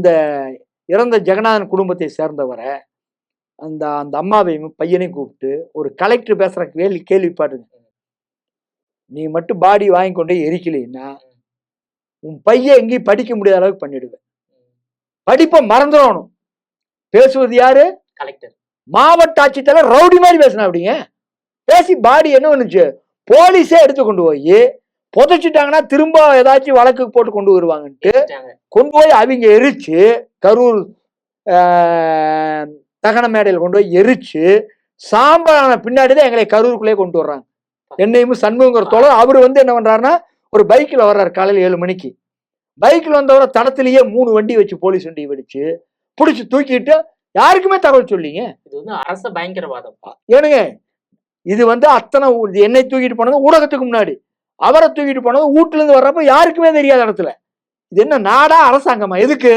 அந்த இறந்த ஜெகநாதன் குடும்பத்தை சேர்ந்தவரை அந்த அந்த அம்மாவையும் பையனையும் கூப்பிட்டு ஒரு கலெக்டர் பேசுற கேள்விப்பாடுங்க. நீ மட்டும் பாடி வாங்கி கொண்டு எரிக்கலைன்னா உன் பையன் எங்கேயும் படிக்க முடியாத அளவுக்கு பண்ணிடுவேன். படிப்பை மறந்துடணும். பேசுவது யாரு? கலெக்டர். மாவட்ட ஆட்சித்தலைவர் ரவுடி மாதிரி பேசினா அப்படிங்க. பேசி பாடி என்ன பண்ணுச்சு, போலீஸே எடுத்து கொண்டு போய் புதைச்சிட்டாங்கன்னா திரும்ப ஏதாச்சும் வழக்கு போட்டு கொண்டு வருவாங்கன்ட்டு கொண்டு போய் அவங்க எரிச்சு கரூர் தகன மேடையில் கொண்டு போய் எரிச்சு சாம்பலான பின்னாடிதான் எங்களை கரூருக்குள்ளே கொண்டு வர்றாங்க. என்னையும் சண்முகங்கிற தோழர் அவரு என்ன பண்றாருன்னா, ஒரு பைக்கில் வர்றாரு காலையில் 7 மணிக்கு. பைக்கில் வந்தவரை தடத்திலேயே 3 வண்டி வச்சு போலீஸ் வண்டி வெடிச்சு பிடிச்சி தூக்கிட்டு யாருக்குமே தகவல் சொல்லிங்க. இது அரசு பயங்கரவாதம். ஏனுங்க, இது அத்தனை என்னை தூக்கிட்டு போனது ஊடகத்துக்கு முன்னாடி, அவரை தூக்கிட்டு போனது வீட்டுல இருந்து வர்றப்ப யாருக்குமே தெரியாத இடத்துல. இது என்ன நாடா அரசாங்கமா? எதுக்கு?